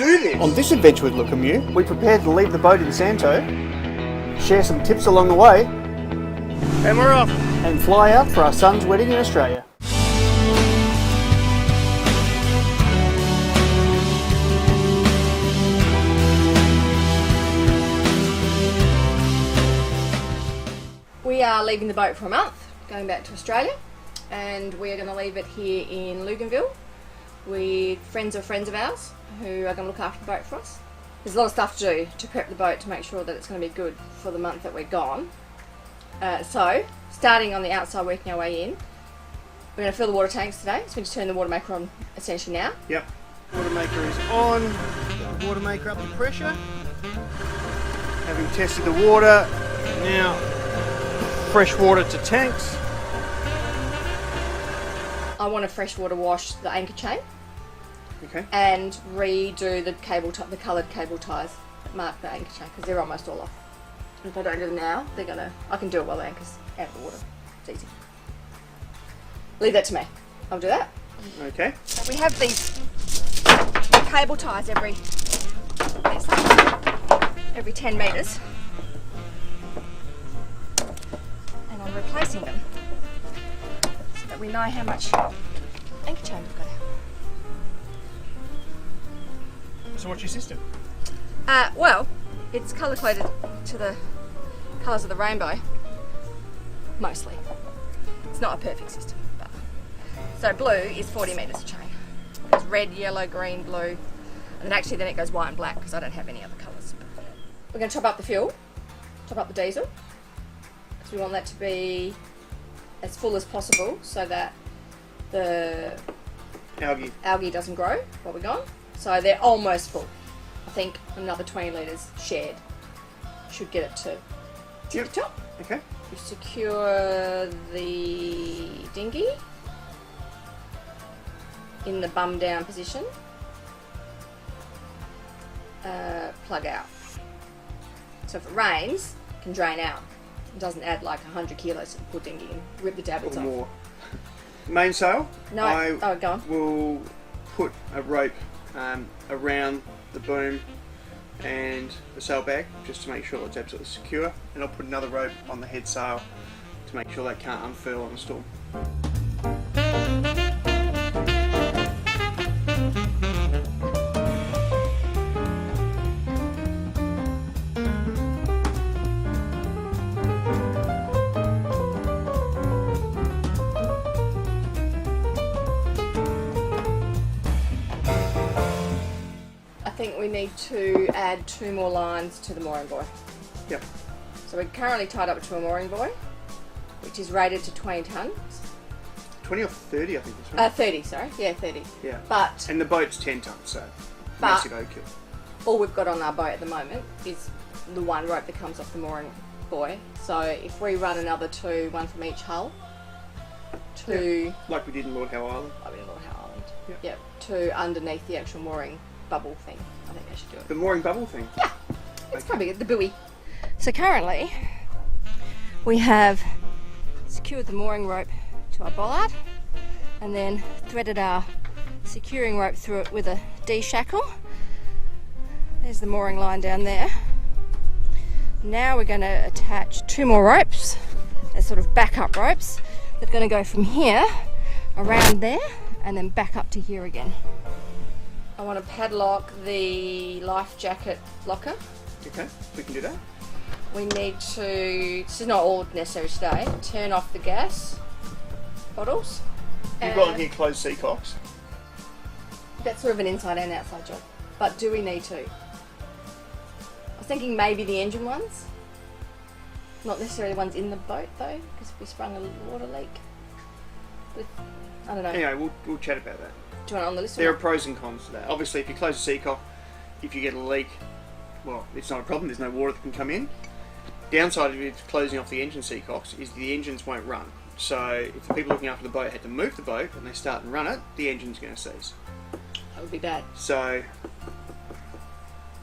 do this! On this adventure with Lukimyu, we prepared to leave the boat in Santo, share some tips along the way, And we're off! and fly out for our son's wedding in Australia. We are leaving the boat for a month, going back to Australia, and we are going to leave it here in Lukimyu with friends of ours who are going to look after the boat for us. There's a lot of stuff to do to prep the boat to make sure that it's going to be good for the month that we're gone. So, starting on the outside, working our way in, we're going to fill the water tanks today, so we just turn the water maker on essentially now. Yep. Water maker is on. Water maker up to pressure. Having tested the water, now fresh water to tanks. I want to freshwater wash the anchor chain. Okay. And redo the the coloured cable ties that mark the anchor chain because they're almost all off. And if I don't do them now, I can do it while the anchor's out of the water. It's easy. Leave that to me. I'll do that. Okay. We have these cable ties every 10 metres. And I'm replacing them so that we know how much anchor chain we've got out. So what's your system? Well, it's colour coded to the colours of the rainbow, mostly. It's not a perfect system, but so blue is 40 metres a chain. There's red, yellow, green, blue, and then it goes white and black because I don't have any other colours. We're going to top up the fuel, top up the diesel, because we want that to be as full as possible so that the algae doesn't grow while we're gone. So they're almost full. I think another 20 litres shared should get it to the top. Okay. We secure the dinghy in the bum down position. Plug out. So if it rains, it can drain out. It doesn't add like 100 kilos to the poor dinghy and rip the davits off. More. Mainsail. No. Go on. We'll put a rope around the boom and the sail bag just to make sure it's absolutely secure, and I'll put another rope on the head sail to make sure that can't unfurl on a storm. I think we need to add 2 more lines to the mooring buoy. Yep. So we're currently tied up to a mooring buoy, which is rated to 20 tonnes. 20 or 30, I think it's right. 30, sorry. Yeah, 30. Yeah. But and the boat's 10 tonnes, so massive overkill. All we've got on our boat at the moment is the one rope that comes off the mooring buoy. So if we run another 2, one from each hull, like we did in Lord Howe Island. Yep, to underneath the actual mooring bubble thing. I think I should do it. The mooring bubble thing? Yeah, it's probably good, the buoy. So currently, we have secured the mooring rope to our bollard and then threaded our securing rope through it with a D-shackle. There's the mooring line down there. Now we're going to attach 2 more ropes, as sort of backup ropes, that are going to go from here around there and then back up to here again. I want to padlock the life jacket locker. Okay, we can do that. We need to, this is not all necessary today, turn off the gas bottles. You've got in here closed sea cocks. That's sort of an inside and outside job. But do we need to? I was thinking maybe the engine ones. Not necessarily the ones in the boat though, because if we sprung a water leak. I don't know. Anyway, we'll chat about that. Do you want it on the list? There are pros and cons to that. Obviously, if you close the seacock, if you get a leak, well, it's not a problem. There's no water that can come in. Downside of it closing off the engine seacocks is the engines won't run. So if the people looking after the boat had to move the boat and they start and run it, the engine's going to cease. That would be bad. So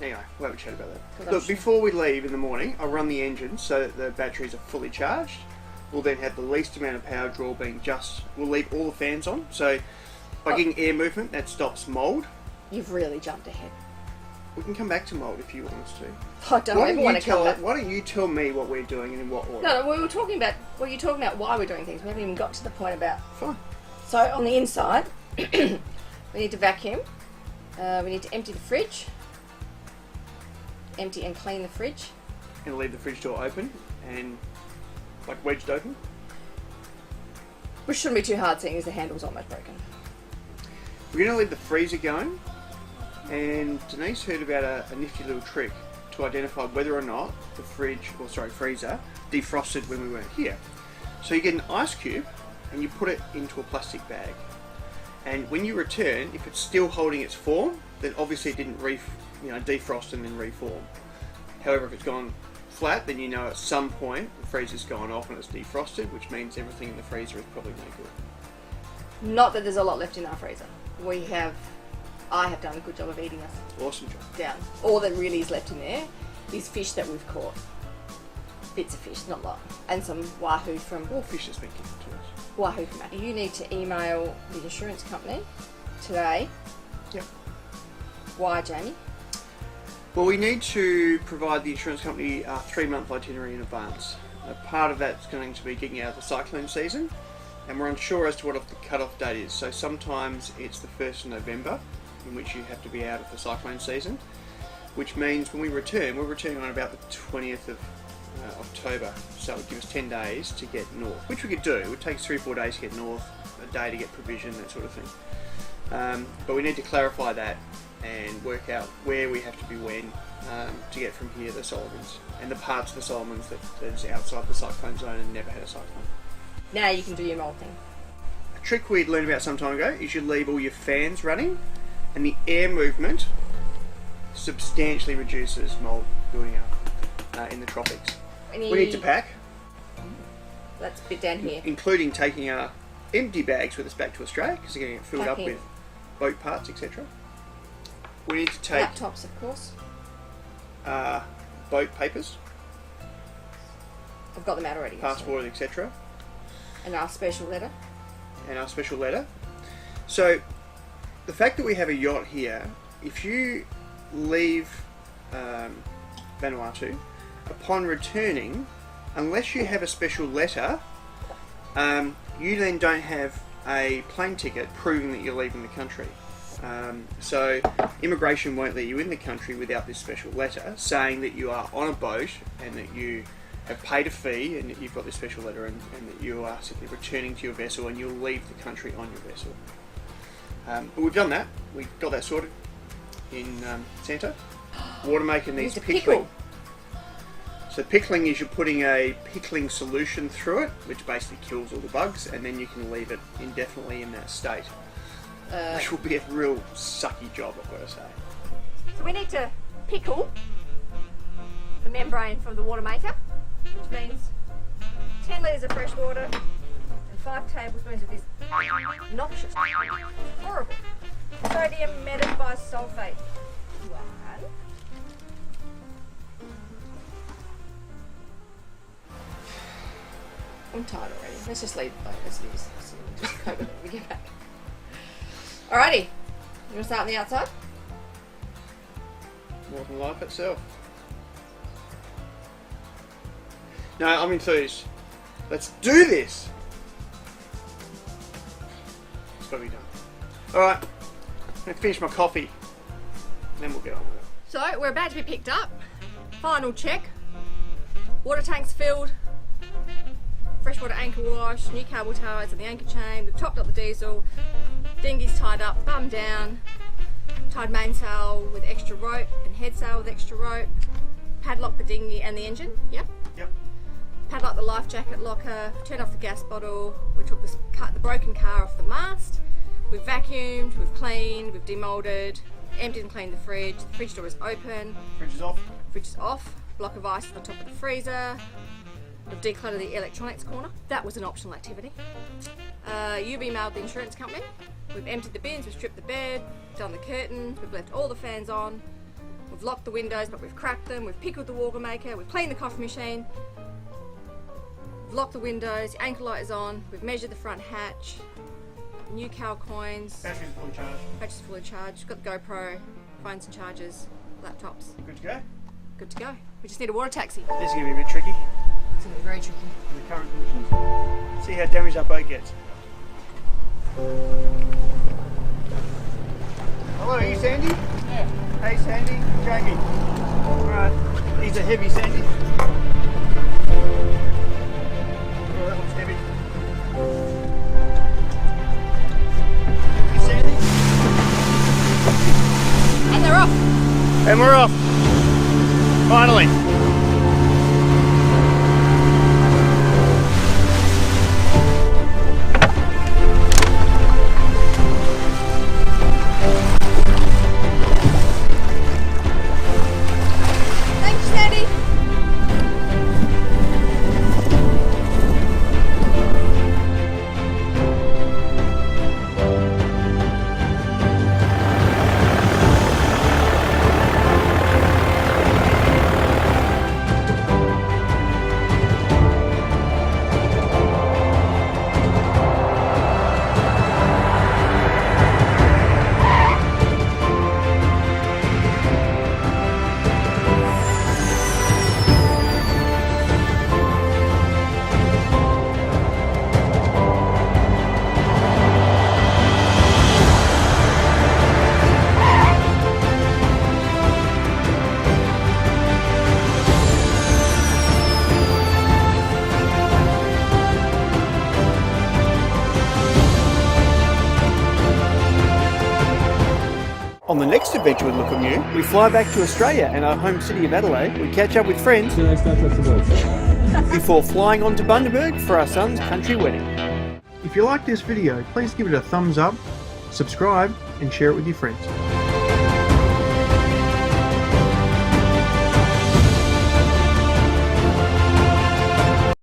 anyway, we'll have a chat about that. Look, before we leave in the morning, I'll run the engine so that the batteries are fully charged. We'll then have the least amount of power draw being we'll leave all the fans on. So by getting air movement, that stops mould. You've really jumped ahead. We can come back to mould if you want us to. I don't ever want to come back. Why don't you tell me what we're doing and in what order? No, we were talking about. Well, you're talking about why we're doing things. We haven't even got to the point about. Fine. So on the inside, we need to vacuum. We need to empty the fridge. Empty and clean the fridge. And leave the fridge door open and like wedged open. Which shouldn't be too hard, seeing as the handle's almost broken. We're going to leave the freezer going. And Denise heard about a nifty little trick to identify whether or not the freezer defrosted when we weren't here. So you get an ice cube and you put it into a plastic bag. And when you return, if it's still holding its form, then obviously it didn't defrost and then reform. However, if it's gone flat, then you know at some point the freezer's gone off and it's defrosted, which means everything in the freezer is probably no good. Not that there's a lot left in our freezer. I have done a good job of eating us Awesome job. down. All that really is left in there is fish that we've caught. Bits of fish, not a lot. And some wahoo from... All fish that's been given to us. Wahoo from... You need to email the insurance company today. Yep. Why, Jamie? Well, we need to provide the insurance company a 3-month itinerary in advance. Part of that's going to be getting out of the cyclone season, and we're unsure as to what the cut-off date is. So sometimes it's the 1st of November, in which you have to be out of the cyclone season, which means when we return, we're returning on about the 20th of October. So it would give us 10 days to get north, which we could do. It would take us 3 or 4 days to get north, a day to get provision, that sort of thing. But we need to clarify that and work out where we have to be when to get from here to the Solomons and the parts of the Solomons that's outside the cyclone zone and never had a cyclone. Now you can do your mould thing. A trick we'd learned about some time ago is you leave all your fans running and the air movement substantially reduces mould building up in the tropics. We need to pack. That's a bit down here. Including taking our empty bags with us back to Australia because they're going to get filled up with boat parts, etc. We need to take laptops, of course. Boat papers, I've got them out already. passport, etc. And our special letter. So the fact that we have a yacht here, if you leave Vanuatu, upon returning, unless you have a special letter, you then don't have a plane ticket proving that you're leaving the country. So immigration won't let you in the country without this special letter saying that you are on a boat and that you have paid a fee and that you've got this special letter and that you are simply returning to your vessel and you'll leave the country on your vessel. But we've done that. We got that sorted in Santo. Watermaker needs pickling. So pickling is you're putting a pickling solution through it, which basically kills all the bugs, and then you can leave it indefinitely in that state. Which will be a real sucky job, I've got to say. So we need to pickle the membrane from the Watermaker, which means 10 litres of fresh water and 5 tablespoons of this noxious, horrible sodium metabisulfate. 1. I'm tired already. Let's just leave it like this. Just cope with it when we get back. Alrighty, you want to start on the outside? More than life itself. No, I'm enthused. Let's do this! It's got to be done. Alright, I'm going to finish my coffee, and then we'll get on with it. So, we're about to be picked up. Final check. Water tank's filled. Freshwater anchor wash, new cable ties and the anchor chain. We've topped up the diesel. Dinghy's tied up, bum down. Tied mainsail with extra rope and headsail with extra rope. Padlock the dinghy and the engine. Yep. Padlock the life jacket locker. Turned off the gas bottle. We took the broken car off the mast. We've vacuumed, we've cleaned, we've demolded, emptied and cleaned the fridge. The fridge door is open. Fridge is off. Fridge is off. Block of ice on the top of the freezer. We've decluttered the electronics corner. That was an optional activity. You've emailed the insurance company. We've emptied the bins, we've stripped the bed, done the curtains, we've left all the fans on. We've locked the windows, but we've cracked them. We've pickled the Watermaker. We've cleaned the coffee machine. We've locked the windows. The anchor light is on. We've measured the front hatch. New cow coins. Battery's fully charged. Battery's fully charged. Got the GoPro, phones and chargers. laptops. Good to go. Good to go. We just need a water taxi. This is going to be a bit tricky It's going to be very tricky. in the current conditions. See how damaged our boat gets. Hello, are you Sandy? Yeah. Hey Sandy, Jamie. Alright, he's a heavy Sandy. Oh, that one's heavy. Hey Sandy. And they're off. And we're off. Finally. Thank you, Sandy. On the next adventure with Lukimyu, we fly back to Australia and our home city of Adelaide. We catch up with friends before flying on to Bundaberg for our son's country wedding. If you like this video, please give it a thumbs up, subscribe and share it with your friends.